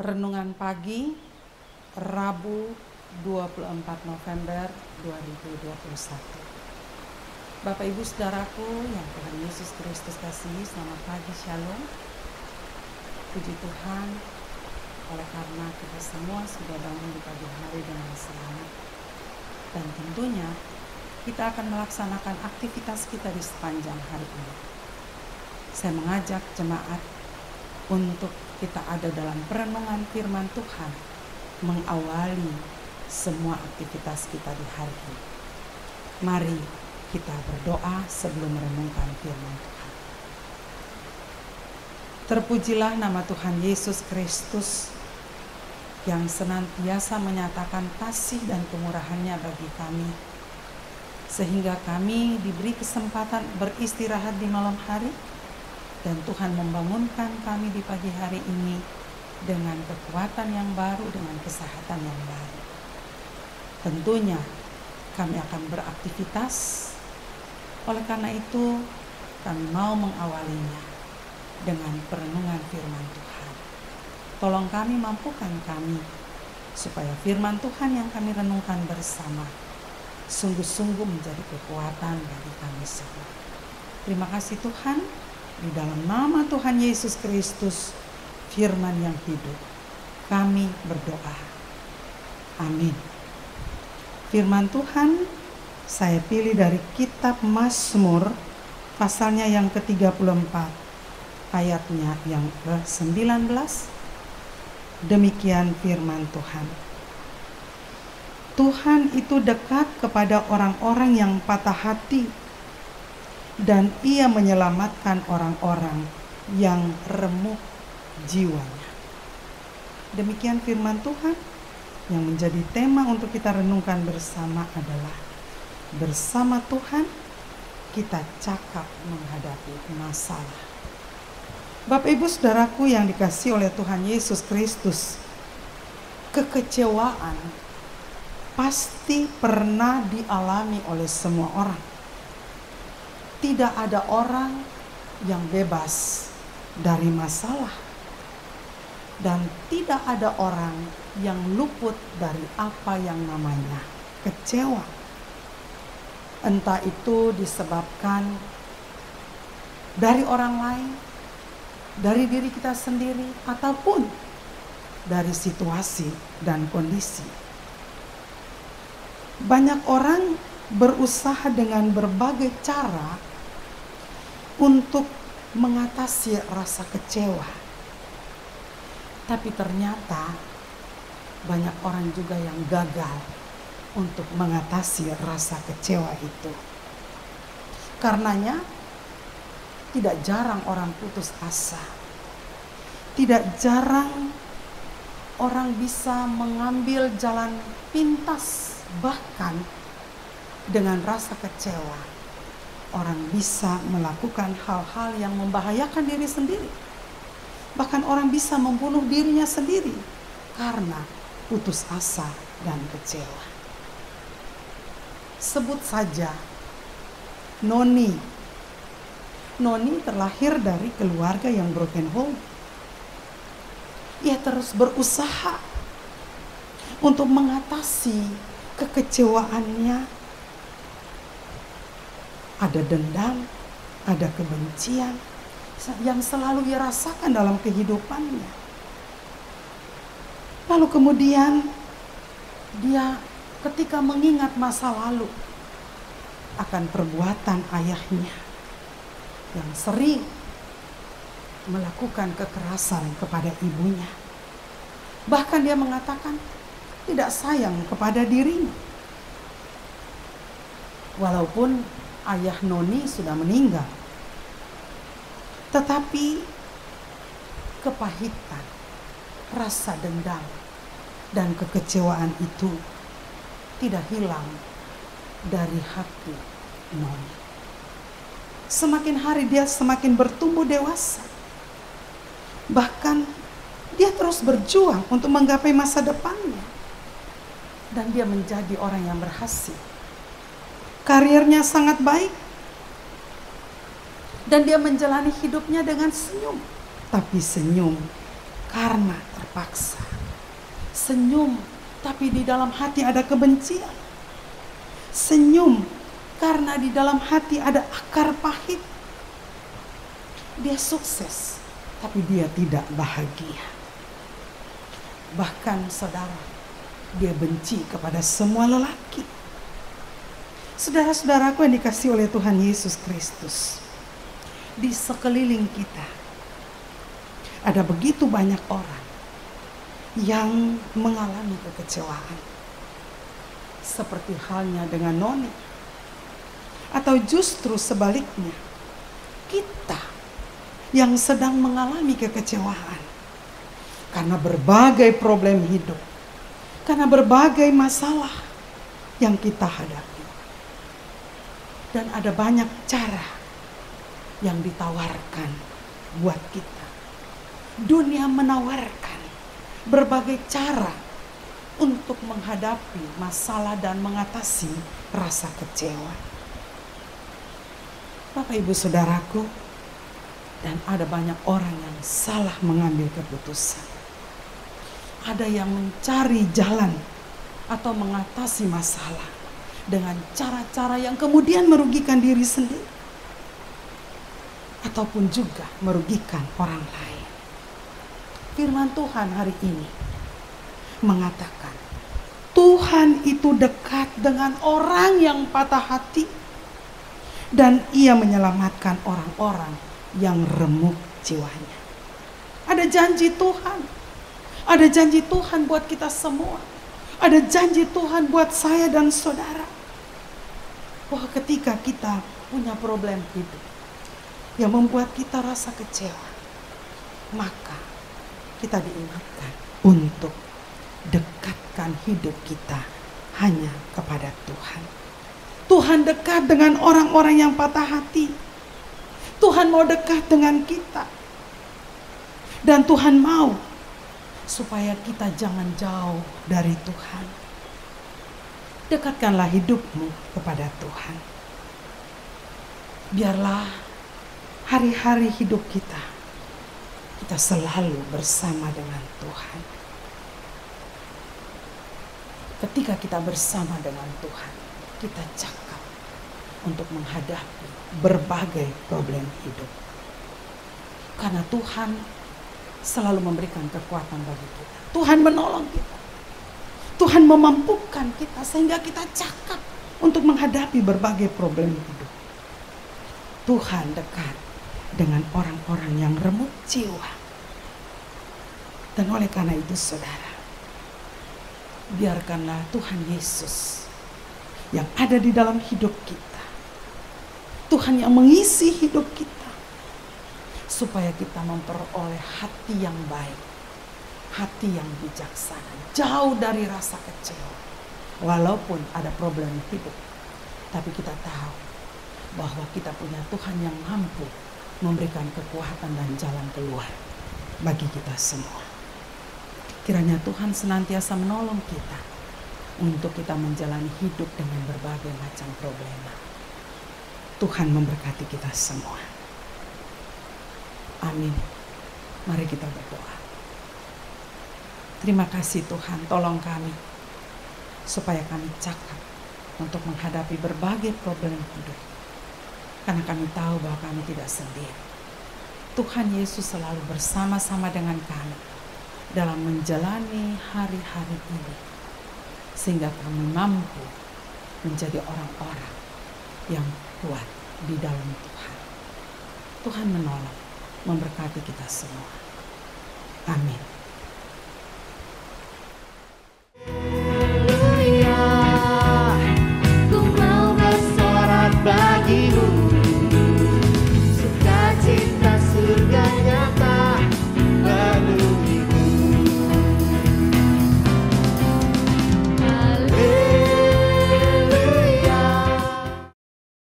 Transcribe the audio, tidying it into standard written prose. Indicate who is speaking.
Speaker 1: Renungan pagi Rabu 24 November 2021. Bapak Ibu Saudaraku yang Tuhan Yesus Kristus kasihi, selamat pagi, Shalom. Puji Tuhan, oleh karena kita semua sudah bangun di pagi hari dengan selamat. Dan tentunya kita akan melaksanakan aktivitas kita di sepanjang hari ini. Saya mengajak jemaat untuk kita ada dalam perenungan firman Tuhan, mengawali semua aktivitas kita di hari ini. Mari kita berdoa sebelum merenungkan firman Tuhan. Terpujilah nama Tuhan Yesus Kristus yang senantiasa menyatakan kasih dan kemurahan-Nya bagi kami, sehingga kami diberi kesempatan beristirahat di malam hari, dan Tuhan membangunkan kami di pagi hari ini dengan kekuatan yang baru, dengan kesehatan yang baru. Tentunya kami akan beraktivitas, oleh karena itu kami mau mengawalinya dengan perenungan firman Tuhan. Tolong kami, mampukan kami, supaya firman Tuhan yang kami renungkan bersama sungguh-sungguh menjadi kekuatan bagi kami semua. Terima kasih Tuhan. Di dalam nama Tuhan Yesus Kristus, firman yang hidup, kami berdoa. Amin. Firman Tuhan saya pilih dari kitab Mazmur, pasalnya yang ke-34, ayatnya yang ke-19. Demikian firman Tuhan. Tuhan itu dekat kepada orang-orang yang patah hati, dan Ia menyelamatkan orang-orang yang remuk jiwanya. Demikian firman Tuhan yang menjadi tema untuk kita renungkan bersama adalah bersama Tuhan kita cakap menghadapi masalah. Bapak Ibu Saudaraku yang dikasihi oleh Tuhan Yesus Kristus, kekecewaan pasti pernah dialami oleh semua orang. Tidak ada orang yang bebas dari masalah, dan tidak ada orang yang luput dari apa yang namanya kecewa. Entah itu disebabkan dari orang lain, dari diri kita sendiri, ataupun dari situasi dan kondisi. Banyak orang berusaha dengan berbagai cara untuk mengatasi rasa kecewa. Tapi ternyata banyak orang juga yang gagal untuk mengatasi rasa kecewa itu. Karenanya tidak jarang orang putus asa. Tidak jarang orang bisa mengambil jalan pintas, bahkan dengan rasa kecewa orang bisa melakukan hal-hal yang membahayakan diri sendiri. Bahkan orang bisa membunuh dirinya sendiri karena putus asa dan kecewa. Sebut saja Noni. Noni terlahir dari keluarga yang broken home. Ia terus berusaha untuk mengatasi kekecewaannya. Ada dendam, ada kebencian yang selalu ia rasakan dalam kehidupannya. Lalu kemudian dia ketika mengingat masa lalu akan perbuatan ayahnya yang sering melakukan kekerasan kepada ibunya. Bahkan dia mengatakan tidak sayang kepada dirinya. Walaupun ayah Noni sudah meninggal, tetapi kepahitan, rasa dendam, dan kekecewaan itu tidak hilang dari hati Noni. Semakin hari dia semakin bertumbuh dewasa. Bahkan dia terus berjuang untuk menggapai masa depannya. Dan dia menjadi orang yang berhasil. Karirnya sangat baik. Dan dia menjalani hidupnya dengan senyum. Tapi senyum karena paksa. Senyum, tapi di dalam hati ada kebencian. Senyum, karena di dalam hati ada akar pahit. Dia sukses, tapi dia tidak bahagia. Bahkan saudara, dia benci kepada semua lelaki. Saudara-saudaraku yang dikasihi oleh Tuhan Yesus Kristus, di sekeliling kita ada begitu banyak orang yang mengalami kekecewaan. Seperti halnya dengan Noni. Atau justru sebaliknya, kita yang sedang mengalami kekecewaan karena berbagai problem hidup, karena berbagai masalah yang kita hadapi. Dan ada banyak cara yang ditawarkan buat kita. Dunia menawarkan berbagai cara untuk menghadapi masalah dan mengatasi rasa kecewa. Bapak Ibu Saudaraku, dan ada banyak orang yang salah mengambil keputusan. Ada yang mencari jalan atau mengatasi masalah dengan cara-cara yang kemudian merugikan diri sendiri, ataupun juga merugikan orang lain. Firman Tuhan hari ini mengatakan, Tuhan itu dekat dengan orang yang patah hati, dan Ia menyelamatkan orang-orang yang remuk jiwanya. Ada janji Tuhan. Ada janji Tuhan buat kita semua. Ada janji Tuhan buat saya dan saudara. Bahwa ketika kita punya problem hidup yang membuat kita rasa kecewa, maka kita diingatkan untuk dekatkan hidup kita hanya kepada Tuhan. Tuhan dekat dengan orang-orang yang patah hati. Tuhan mau dekat dengan kita. Dan Tuhan mau supaya kita jangan jauh dari Tuhan. Dekatkanlah hidupmu kepada Tuhan. Biarlah hari-hari hidup kita selalu bersama dengan Tuhan. Ketika kita bersama dengan Tuhan, kita cakap untuk menghadapi berbagai problem hidup. Karena Tuhan selalu memberikan kekuatan bagi kita. Tuhan menolong kita. Tuhan memampukan kita sehingga kita cakap untuk menghadapi berbagai problem hidup. Tuhan dekat dengan orang-orang yang remuk jiwa. Dan oleh karena itu saudara, biarkanlah Tuhan Yesus yang ada di dalam hidup kita, Tuhan yang mengisi hidup kita, supaya kita memperoleh hati yang baik, hati yang bijaksana, jauh dari rasa kecewa. Walaupun ada problem hidup, tapi kita tahu bahwa kita punya Tuhan yang mampu memberikan kekuatan dan jalan keluar bagi kita semua. Kiranya Tuhan senantiasa menolong kita untuk kita menjalani hidup dengan berbagai macam problema. Tuhan memberkati kita semua. Amin. Mari kita berdoa. Terima kasih Tuhan, tolong kami supaya kami cakap untuk menghadapi berbagai problem hidup. Karena kami tahu bahwa kami tidak sendiri. Tuhan Yesus selalu bersama-sama dengan kami dalam menjalani hari-hari ini, sehingga kami mampu menjadi orang-orang yang kuat di dalam Tuhan. Tuhan menolong, memberkati kita semua. Amin.